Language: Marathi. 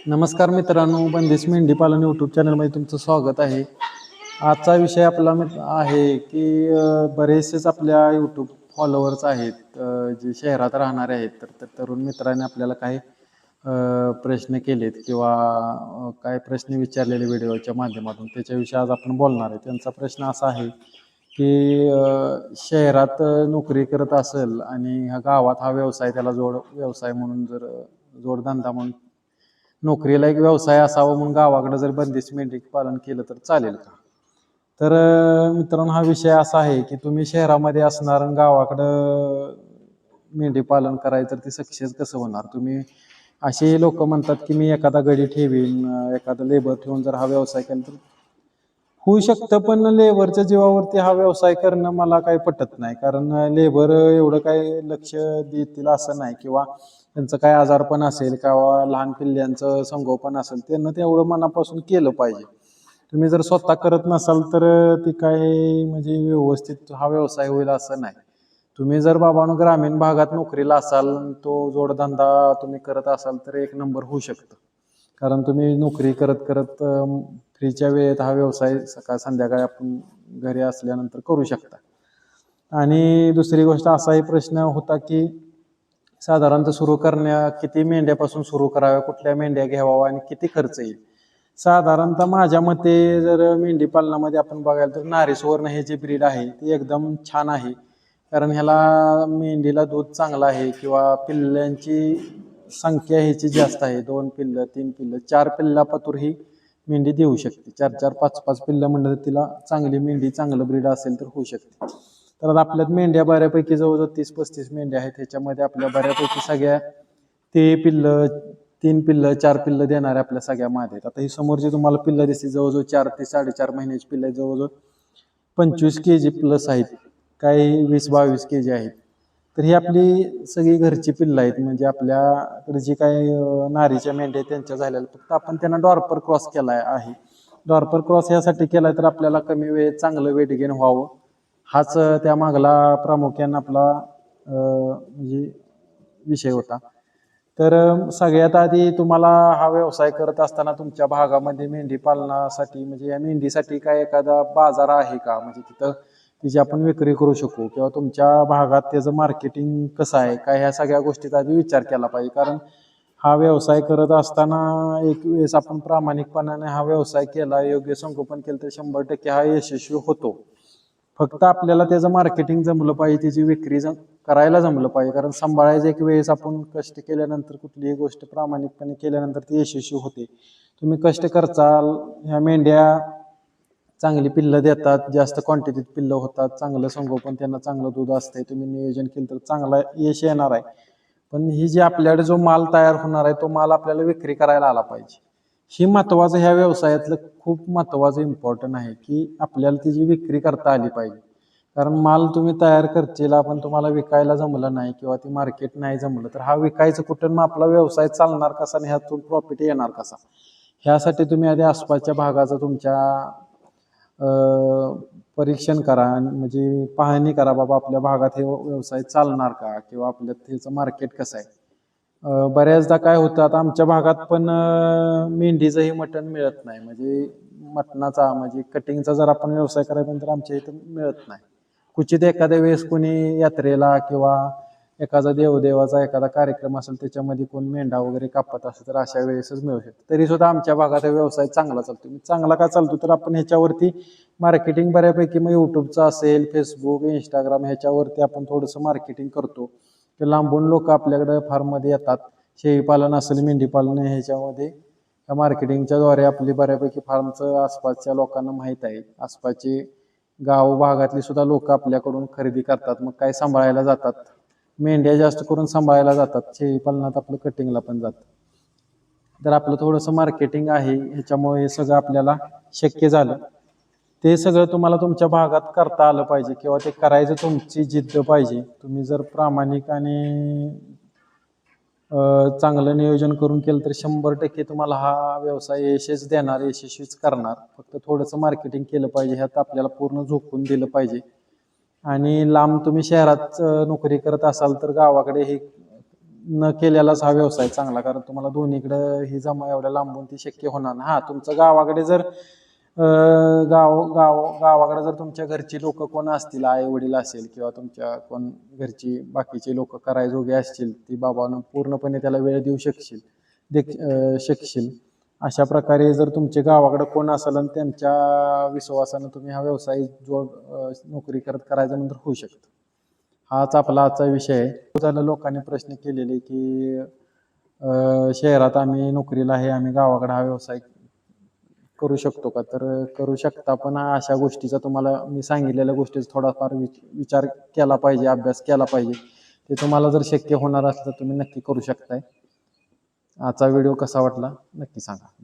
नमस्कार मित्रांनो, बंदिश मेंढी पालन यूट्यूब चॅनलमध्ये तुमचं स्वागत आहे. आजचा विषय आपला आहे की बरेचसेच आपल्या यूट्यूब फॉलोअर्स आहेत, जे शहरात राहणारे आहेत. तर तरुण मित्रांनी आपल्याला काही प्रश्न केलेत किंवा काही प्रश्न विचारलेले व्हिडिओच्या माध्यमातून, त्याच्याविषयी आज आपण बोलणार आहे. त्यांचा प्रश्न असा आहे की शहरात नोकरी करत असेल आणि ह्या गावात हा व्यवसाय त्याला जोड व्यवसाय म्हणून जर जोडधंदा म्हणून नोकरीला एक व्यवसाय असावा म्हणून गावाकडे जर बंदिस्त मेंढी पालन केलं तर चालेल का? तर मित्रांनो, हा विषय असा आहे की तुम्ही शहरामध्ये असणार आणि गावाकडं मेंढी पालन करायचं तर ती सक्सेस कसं होणार? तुम्ही असे लोक म्हणतात की मी एखादा गडी ठेवीन, एखादा लेबर ठेवून जर हा व्यवसाय केला तर होऊ शकतं, पण लेबरच्या जीवावरती हा व्यवसाय करणं मला काही पटत नाही. कारण लेबर एवढं काही लक्ष देतील असं नाही, किंवा त्यांचं काय आजारपण असेल किंवा लहान पिल्ल्यांचं संगोपन असेल, त्यांना तेवढं मनापासून केलं पाहिजे. तुम्ही जर स्वतः करत नसाल तर ती काय म्हणजे व्यवस्थित हा व्यवसाय होईल असं नाही. तुम्ही जर बाबांनो ग्रामीण भागात नोकरीला असाल, तो जोडधंदा तुम्ही करत असाल तर एक नंबर होऊ शकतं. कारण तुम्ही नोकरी करत करत फ्रीच्या वेळेत हा व्यवसाय सकाळ संध्याकाळी आपण घरी असल्यानंतर करू शकता. आणि दुसरी गोष्ट, असाही प्रश्न होता की साधारणतः सुरू किती मेंढ्यापासून सुरू कराव्या, कुठल्या मेंढ्या घ्यावा आणि किती खर्च येईल? साधारणतः माझ्या मते जर मेंढी पालनामध्ये आपण बघायला तर नारी सुवर्ण हे जे ब्रीड आहे ते एकदम छान आहे. कारण ह्याला मेंढीला दूध चांगलं आहे, किंवा पिल्लांची संख्या ह्याची जास्त आहे. 2 पिल्लं, 3 पिल्लं, 4 पिल्लापातूर ही मेंढी देऊ शकते. 4-4, 5-5 पिल्लं म्हणलं तर तिला चांगली मेंढी, चांगलं ब्रीड असेल तर होऊ शकते. तर आपल्यात मेंढ्या बऱ्यापैकी जवळजवळ 30-35 मेंढ्या आहेत. ह्याच्यामध्ये आपल्या बऱ्यापैकी सगळ्या ते पिल्लं, 3 पिल्लं, 4 पिल्लं देणाऱ्या आपल्या सगळ्या माद आहेत. आता ही समोरची तुम्हाला पिल्लं दिसते, जवळजवळ 4 ते 4.5 महिन्याची पिल्लं, जवळजवळ 25 kg प्लस आहेत, काही 20-22 kg आहेत. तर ही आपली सगळी घरची पिल्लं आहेत. म्हणजे आपल्याकडे जी काही नारीच्या मेंढ्या आहेत त्यांच्या झालेल्या, फक्त आपण त्यांना डॉर्पर क्रॉस केला आहे. डॉर्पर क्रॉस यासाठी केलाय तर आपल्याला कमी वेळेत चांगलं वेट गेन व्हावं, हाच त्या मागला प्रामुख्याने आपला म्हणजे विषय होता. तर सगळ्यात आधी तुम्हाला हा व्यवसाय करत असताना तुमच्या भागामध्ये मेंढी पालनासाठी म्हणजे या मेंढीसाठी काय एखादा बाजार आहे का? म्हणजे तिथं तिची आपण विक्री करू शकू, किंवा तुमच्या भागात त्याचं मार्केटिंग कसं आहे काय, ह्या सगळ्या गोष्टीचा आधी विचार केला पाहिजे. कारण हा व्यवसाय करत असताना एक वेळेस आपण प्रामाणिकपणाने हा व्यवसाय केला, योग्य संगोपन केलं तर 100% हा यशस्वी होतो. फक्त आपल्याला त्याचं मार्केटिंग जमलं पाहिजे, त्याची विक्री करायला जमलं पाहिजे. कारण सांभाळायचं एक वेळेस आपण कष्ट केल्यानंतर, कुठलीही गोष्ट प्रामाणिकपणे केल्यानंतर ती यशस्वी होते. तुम्ही कष्ट करचाल, ह्या मेंढ्या चांगली पिल्लं देतात, जास्त क्वांटिटीत पिल्लं होतात, चांगलं संगोपन, त्यांना चांगलं दूध असतंय, तुम्ही नियोजन केलं तर चांगला यश येणार आहे. पण ही जी आपल्याकडे जो माल तयार होणार आहे तो माल आपल्याला विक्री करायला आला पाहिजे. ही महत्वाचं ह्या व्यवसायातलं खूप महत्वाचं इम्पॉर्टंट आहे की आपल्याला त्याची विक्री करता आली पाहिजे. कारण माल तुम्ही तयार करतील पण तुम्हाला विकायला जमलं नाही, किंवा ती मार्केट नाही जमलं, तर हा विकायचं कुठं, मग आपला व्यवसाय चालणार कसा आणि ह्यातून प्रॉफिट येणार कसा? ह्यासाठी तुम्ही आधी आसपासच्या भागाचं तुमच्या परीक्षण करा, म्हणजे पाहणी करा, बाबा आपल्या भागात हे व्यवसाय चालणार का, किंवा आपल्या त्याचं मार्केट कसं आहे. बऱ्याचदा काय होतं, आता आमच्या भागात पण मेंढीचंही मटण मिळत नाही. म्हणजे मटणाचा म्हणजे कटिंगचा जर आपण व्यवसाय करायचा तर आमच्या इथं मिळत नाही. क्वचित एखाद्या वेळेस कोणी यात्रेला किंवा एखादा देवदेवाचा एखादा कार्यक्रम असेल त्याच्यामध्ये कोण मेंढा वगैरे कापत असेल तर अशा वेळेसच मिळू शकतो. तरी सुद्धा आमच्या भागात हा व्यवसाय चांगला चालतो. चांगला का चालतो तर आपण ह्याच्यावरती मार्केटिंग बऱ्यापैकी, मग युट्यूबचं असेल, फेसबुक, इंस्टाग्राम, ह्याच्यावरती आपण थोडंसं मार्केटिंग करतो. ते लांबून लोक आपल्याकडे फार्ममध्ये येतात. शेळीपालन असेल, मेंढीपालन, ह्याच्यामध्ये या मार्केटिंगच्या द्वारे आपली बऱ्यापैकी फार्मचं आसपासच्या लोकांना माहीत आहे. आसपासचे गाव भागातली सुद्धा लोक आपल्याकडून खरेदी करतात. मग काय सांभाळायला जातात, मेंढ्या जास्त करून सांभाळायला जातात, शेळीपालनात आपलं कटिंगला पण जातं. तर आपलं थोडंसं मार्केटिंग आहे, ह्याच्यामुळे हे सगळं आपल्याला शक्य झालं. ते सगळं तुम्हाला तुमच्या भागात करता आलं पाहिजे, किंवा ते करायचं तुमची जिद्द पाहिजे. तुम्ही जर प्रामाणिक आणि चांगलं नियोजन करून केलं तर 100% तुम्हाला हा व्यवसाय यशच देणार, यशस्वीच करणार. फक्त थोडंसं मार्केटिंग केलं पाहिजे, ह्यात आपल्याला पूर्ण झोकून दिलं पाहिजे. आणि लांब तुम्ही शहरात नोकरी करत असाल तर गावाकडे हे न केलेलाच हा व्यवसाय चांगला, कारण तुम्हाला दोन्हीकडे ही जमा एवढ्या लांबून ती शक्य होणार नाही. हा, तुमचं गावाकडे जर गावाकडे जर तुमच्या घरची लोक कोण असतील, आई वडील असेल किंवा तुमच्या कोण घरची बाकीचे लोक करायजोगे असतील, ती बाबांनो पूर्णपणे त्याला वेळ देऊ शकशील. अशा प्रकारे जर तुमच्या गावाकडे कोण असेल आणि त्यांच्या विश्वासानं तुम्ही हा व्यवसाय नोकरी करायचं नंतर होऊ शकतं. हाच आपला आजचा विषय आहे. झालं लोकांनी प्रश्न केलेले की शहरात आम्ही नोकरीला आहे, आम्ही गावाकडे हा व्यवसाय करू शकतो का? तर करू शकता, पण अशा गोष्टीचा तुम्हाला मी सांगितलेल्या गोष्टीचा थोडाफार विचार केला पाहिजे, अभ्यास केला पाहिजे. ते तुम्हाला जर शक्य होणार असलं तर तुम्ही नक्की करू शकताय. आजचा व्हिडिओ कसा वाटला नक्की सांगा.